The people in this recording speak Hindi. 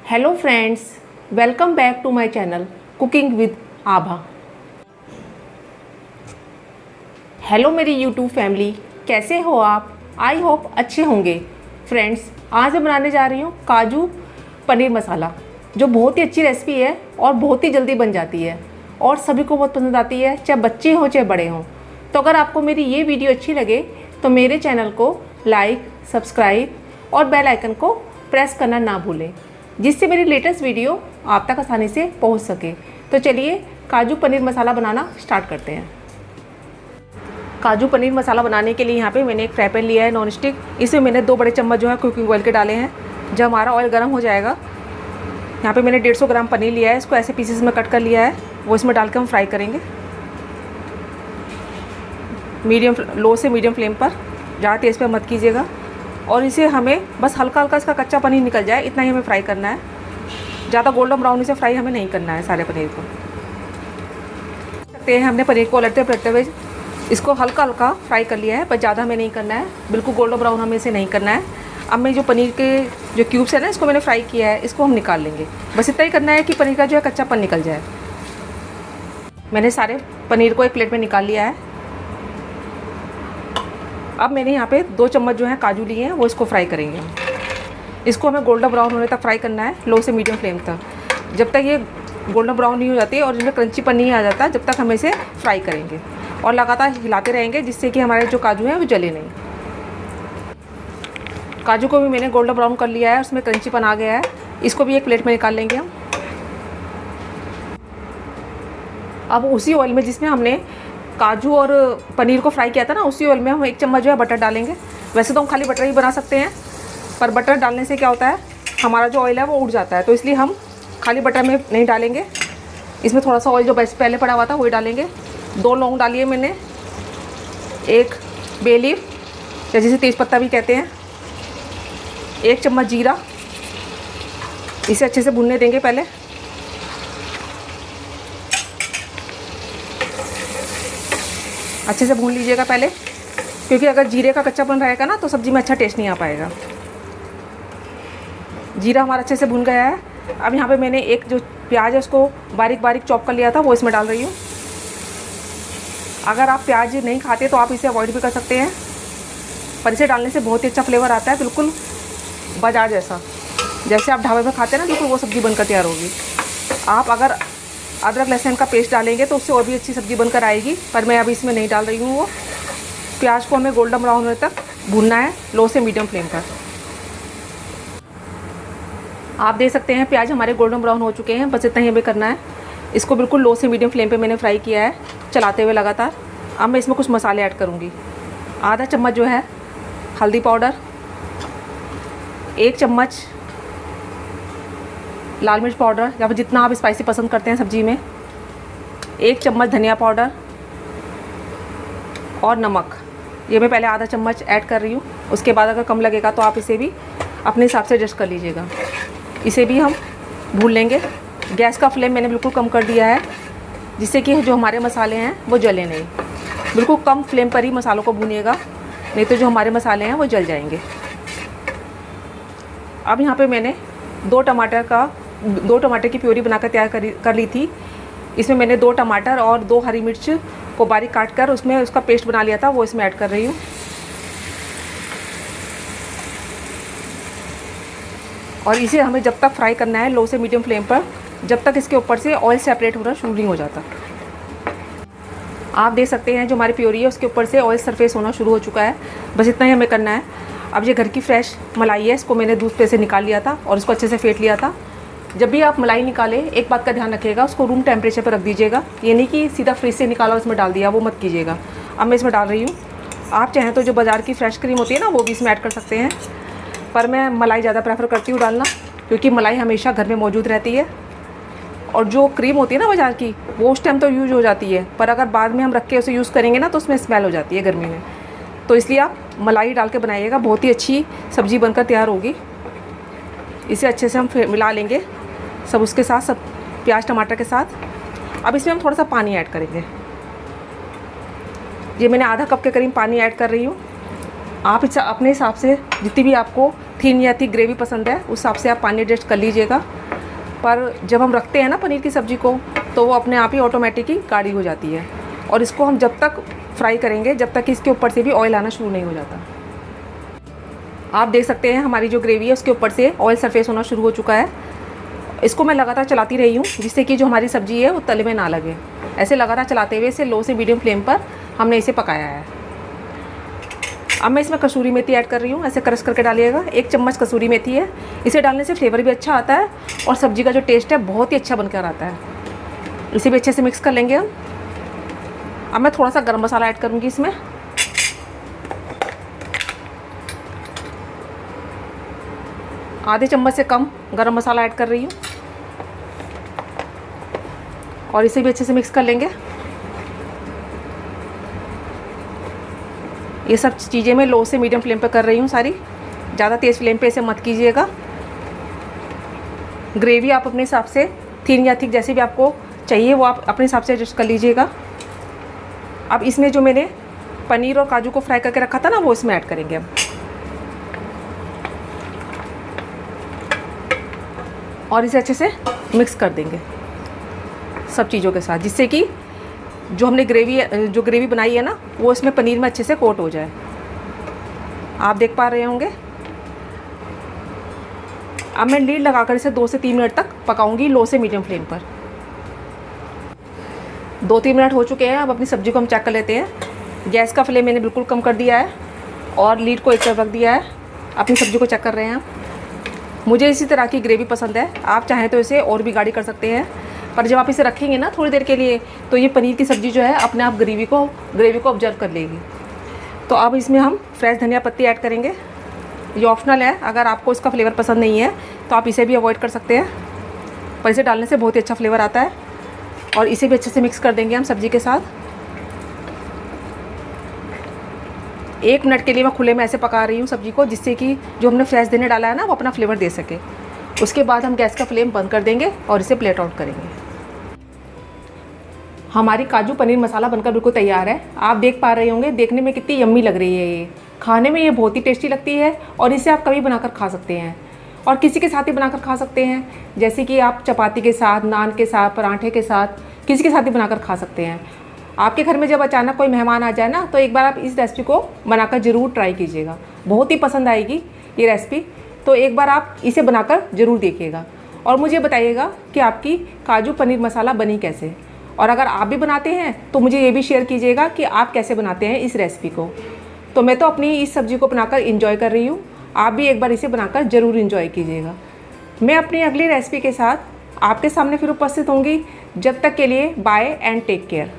Hello friends, welcome back to my channel cooking with Abha. Hello मेरी यूट्यूब फैमिली, कैसे हो आप? आई होप अच्छे होंगे। फ्रेंड्स, आज मैं बनाने जा रही हूँ काजू पनीर मसाला, जो बहुत ही अच्छी रेसिपी है और बहुत ही जल्दी बन जाती है और सभी को बहुत पसंद आती है, चाहे बच्चे हों चाहे बड़े हों। तो अगर आपको मेरी ये वीडियो अच्छी लगे तो मेरे चैनल को लाइक, सब्सक्राइब और बेल आइकन को प्रेस करना ना भूलें, जिससे मेरी लेटेस्ट वीडियो आप तक आसानी से पहुंच सके। तो चलिए काजू पनीर मसाला बनाना स्टार्ट करते हैं। काजू पनीर मसाला बनाने के लिए यहाँ पे मैंने एक फ्राई पैन लिया है नॉन स्टिक। इसमें मैंने 2 बड़े चम्मच जो है कुकिंग ऑयल के डाले हैं। जब हमारा ऑयल गर्म हो जाएगा, यहाँ पे मैंने 150 ग्राम पनीर लिया है, इसको ऐसे पीसेस में कट कर लिया है, वो इसमें डाल के हम फ्राई करेंगे लो से मीडियम फ्लेम पर। ज़्यादा तेज़ पे मत कीजिएगा। और इसे हमें बस हल्का हल्का इसका कच्चा पनीर निकल जाए, इतना ही हमें फ्राई करना है। ज़्यादा गोल्डन ब्राउन इसे फ्राई हमें नहीं करना है सारे पनीर को। सकते हैं हमने पनीर को उलटते पलटते हुए इसको हल्का हल्का फ्राई कर लिया है, पर ज़्यादा हमें नहीं करना है, बिल्कुल गोल्डन ब्राउन हमें इसे नहीं करना है। अब मैं जो पनीर के जो क्यूब्स है ना, इसको मैंने फ्राई किया है, इसको हम निकाल लेंगे। बस इतना ही करना है कि पनीर का जो है कच्चापन निकल जाए। मैंने सारे पनीर को एक प्लेट में निकाल लिया है। अब मैंने यहाँ पे 2 चम्मच जो है काजू लिए हैं, वो इसको फ्राई करेंगे। इसको हमें गोल्डन ब्राउन होने तक फ्राई करना है, लो से मीडियम फ्लेम तक। जब तक ये गोल्डन ब्राउन नहीं हो जाती और इनमें क्रंचीपन नहीं आ जाता, जब तक हम इसे फ्राई करेंगे और लगातार हिलाते रहेंगे, जिससे कि हमारे जो काजू हैं वो जले नहीं। काजू को भी मैंने गोल्डन ब्राउन कर लिया है, उसमें क्रंचीपन आ गया है। इसको भी एक प्लेट में निकाल लेंगे हम। अब उसी ऑयल में जिसमें हमने काजू और पनीर को फ्राई किया था ना, उसी ऑयल में हम 1 चम्मच जो है बटर डालेंगे। वैसे तो हम खाली बटर ही बना सकते हैं, पर बटर डालने से क्या होता है, हमारा जो ऑयल है वो उड़ जाता है। तो इसलिए हम खाली बटर में नहीं डालेंगे, इसमें थोड़ा सा ऑयल जो पहले पड़ा हुआ था वही डालेंगे। 2 लौंग डालिए मैंने, 1 बे लीफ या जिसे तेज़पत्ता भी कहते हैं, 1 चम्मच जीरा। इसे अच्छे से भूनने देंगे पहले। अच्छे से भून लीजिएगा पहले, क्योंकि अगर जीरे का कच्चापन रहेगा ना तो सब्ज़ी में अच्छा टेस्ट नहीं आ पाएगा। जीरा हमारा अच्छे से भून गया है। अब यहाँ पे मैंने एक जो प्याज है उसको बारीक बारीक चॉप कर लिया था, वो इसमें डाल रही हूँ। अगर आप प्याज नहीं खाते तो आप इसे अवॉइड भी कर सकते हैं, पर इसे डालने से बहुत ही अच्छा फ्लेवर आता है, बिल्कुल बाजार जैसा। जैसे आप ढाबे में खाते हैं ना, बिल्कुल वो सब्ज़ी बनकर तैयार होगी। आप अगर अदरक लहसुन का पेस्ट डालेंगे तो उससे और भी अच्छी सब्ज़ी बनकर आएगी, पर मैं अभी इसमें नहीं डाल रही हूँ। वो प्याज को हमें गोल्डन ब्राउन होने तक भूनना है, लो से मीडियम फ्लेम पर। आप देख सकते हैं प्याज हमारे गोल्डन ब्राउन हो चुके हैं, बस इतना ही हमें करना है। इसको बिल्कुल लो से मीडियम फ्लेम पे मैंने फ्राई किया है, चलाते हुए लगातार। अब मैं इसमें कुछ मसाले ऐड करूँगी। आधा चम्मच जो है हल्दी पाउडर, 1 चम्मच लाल मिर्च पाउडर या फिर जितना आप स्पाइसी पसंद करते हैं सब्ज़ी में, 1 चम्मच धनिया पाउडर और नमक। ये मैं पहले आधा चम्मच ऐड कर रही हूँ। उसके बाद अगर कम लगेगा तो आप इसे भी अपने हिसाब से एडजस्ट कर लीजिएगा। इसे भी हम भून लेंगे। गैस का फ्लेम मैंने बिल्कुल कम कर दिया है, जिससे कि जो हमारे मसाले हैं वो जले नहीं। बिल्कुल कम फ्लेम पर ही मसालों को भूनिएगा, नहीं तो जो हमारे मसाले हैं वो जल जाएंगे। अब यहाँ पे मैंने 2 टमाटर की प्यूरी बनाकर तैयार कर ली थी। इसमें मैंने 2 टमाटर और 2 हरी मिर्च को बारीक काट कर उसमें उसका पेस्ट बना लिया था, वो इसमें ऐड कर रही हूँ। और इसे हमें जब तक फ्राई करना है लो से मीडियम फ्लेम पर, जब तक इसके ऊपर से ऑयल सेपरेट होना शुरू नहीं हो जाता। आप देख सकते हैं जो हमारी प्योरी है उसके ऊपर से ऑयल सरफेस होना शुरू हो चुका है। बस इतना ही हमें करना है। अब ये घर की फ्रेश मलाई है, इसको मैंने दूध पे से निकाल लिया था और इसको अच्छे से फेंट लिया था। जब भी आप मलाई निकालें, एक बात का ध्यान रखिएगा, उसको रूम टेम्परेचर पर रख दीजिएगा। ये नहीं कि सीधा फ्रिज से निकाला और इसमें डाल दिया, वो मत कीजिएगा। अब मैं इसमें डाल रही हूँ। आप चाहें तो जो बाज़ार की फ्रेश क्रीम होती है ना, वो भी इसमें ऐड कर सकते हैं, पर मैं मलाई ज़्यादा प्रेफर करती हूँ डालना, क्योंकि मलाई हमेशा घर में मौजूद रहती है। और जो क्रीम होती है ना बाज़ार की, वो उस टाइम तो यूज़ हो जाती है, पर अगर बाद में हम रख के उसे यूज़ करेंगे ना तो उसमें स्मेल हो जाती है गर्मी में। तो इसलिए आप मलाई डाल के बनाइएगा, बहुत ही अच्छी सब्ज़ी बनकर तैयार होगी। इसे अच्छे से हम मिला लेंगे सब उसके साथ, सब प्याज टमाटर के साथ। अब इसमें हम थोड़ा सा पानी ऐड करेंगे। ये मैंने आधा कप के करीब पानी ऐड कर रही हूँ। आप इस अपने हिसाब से जितनी भी आपको थिन या थिक ग्रेवी पसंद है उस हिसाब से आप पानी एडजस्ट कर लीजिएगा। पर जब हम रखते हैं ना पनीर की सब्ज़ी को, तो वो अपने आप ही ऑटोमेटिक ही गाढ़ी हो जाती है। और इसको हम जब तक फ्राई करेंगे जब तक इसके ऊपर से भी ऑयल आना शुरू नहीं हो जाता। आप देख सकते हैं हमारी जो ग्रेवी है उसके ऊपर से ऑयल सरफेस होना शुरू हो चुका है। इसको मैं लगातार चलाती रही हूँ जिससे कि जो हमारी सब्ज़ी है वो तले में ना लगे। ऐसे लगातार चलाते हुए इसे लो से मीडियम फ्लेम पर हमने इसे पकाया है। अब मैं इसमें कसूरी मेथी ऐड कर रही हूँ। ऐसे क्रश करके डालिएगा। 1 चम्मच कसूरी मेथी है। इसे डालने से फ्लेवर भी अच्छा आता है और सब्ज़ी का जो टेस्ट है बहुत ही अच्छा बनकर आता है। इसे भी अच्छे से मिक्स कर लेंगे हम। अब मैं थोड़ा सा गरम मसाला ऐड करूँगी इसमें। आधे चम्मच से कम गरम मसाला ऐड कर रही हूँ और इसे भी अच्छे से मिक्स कर लेंगे। ये सब चीज़ें मैं लो से मीडियम फ्लेम पे कर रही हूँ सारी। ज़्यादा तेज़ फ्लेम पे इसे मत कीजिएगा। ग्रेवी आप अपने हिसाब से थिन या थिक जैसे भी आपको चाहिए वो आप अपने हिसाब से एडजस्ट कर लीजिएगा। अब इसमें जो मैंने पनीर और काजू को फ्राई करके रखा था ना वो इसमें ऐड करेंगे अब। और इसे अच्छे से मिक्स कर देंगे सब चीज़ों के साथ, जिससे कि जो हमने ग्रेवी बनाई है ना वो इसमें पनीर में अच्छे से कोट हो जाए। आप देख पा रहे होंगे। अब मैं लीड लगाकर इसे 2 से 3 मिनट तक पकाऊंगी लो से मीडियम फ्लेम पर। 2-3 मिनट हो चुके हैं। अब अपनी सब्ज़ी को हम चेक कर लेते हैं। गैस का फ्लेम मैंने बिल्कुल कम कर दिया है और लीड को एक तरफ रख दिया है। अपनी सब्ज़ी को चेक कर रहे हैं। मुझे इसी तरह की ग्रेवी पसंद है। आप चाहें तो इसे और भी गाढ़ी कर सकते हैं, पर जब आप इसे रखेंगे ना थोड़ी देर के लिए तो ये पनीर की सब्ज़ी जो है अपने आप ग्रेवी को ऑब्जर्व कर लेगी। तो अब इसमें हम फ्रेश धनिया पत्ती ऐड करेंगे। ये ऑप्शनल है। अगर आपको इसका फ्लेवर पसंद नहीं है तो आप इसे भी अवॉइड कर सकते हैं, पर इसे डालने से बहुत ही अच्छा फ्लेवर आता है। और इसे भी अच्छे से मिक्स कर देंगे हम सब्ज़ी के साथ। 1 मिनट के लिए मैं खुले में ऐसे पका रही हूँ सब्ज़ी को, जिससे कि जो हमने फ्रेश धनिया डाला है ना वो अपना फ्लेवर दे सके। उसके बाद हम गैस का फ्लेम बंद कर देंगे और इसे प्लेट आउट करेंगे। हमारी काजू पनीर मसाला बनकर बिल्कुल तैयार है। आप देख पा रहे होंगे देखने में कितनी यम्मी लग रही है। ये खाने में ये बहुत ही टेस्टी लगती है और इसे आप कभी बनाकर खा सकते हैं और किसी के साथ ही बनाकर खा सकते हैं। जैसे कि आप चपाती के साथ, नान के साथ, पराठे के साथ, किसी के साथ ही बनाकर खा सकते हैं। आपके घर में जब अचानक कोई मेहमान आ जाए ना तो एक बार आप इस रेसिपी को बनाकर ज़रूर ट्राई कीजिएगा। बहुत ही पसंद आएगी ये रेसिपी। तो एक बार आप इसे बनाकर ज़रूर देखिएगा और मुझे बताइएगा कि आपकी काजू पनीर मसाला बनी कैसे। और अगर आप भी बनाते हैं तो मुझे ये भी शेयर कीजिएगा कि आप कैसे बनाते हैं इस रेसिपी को। तो मैं तो अपनी इस सब्ज़ी को बनाकर इंजॉय कर रही हूँ। आप भी एक बार इसे बनाकर ज़रूर इंजॉय कीजिएगा। मैं अपनी अगली रेसिपी के साथ आपके सामने फिर उपस्थित होंगी। जब तक के लिए बाय एंड टेक केयर।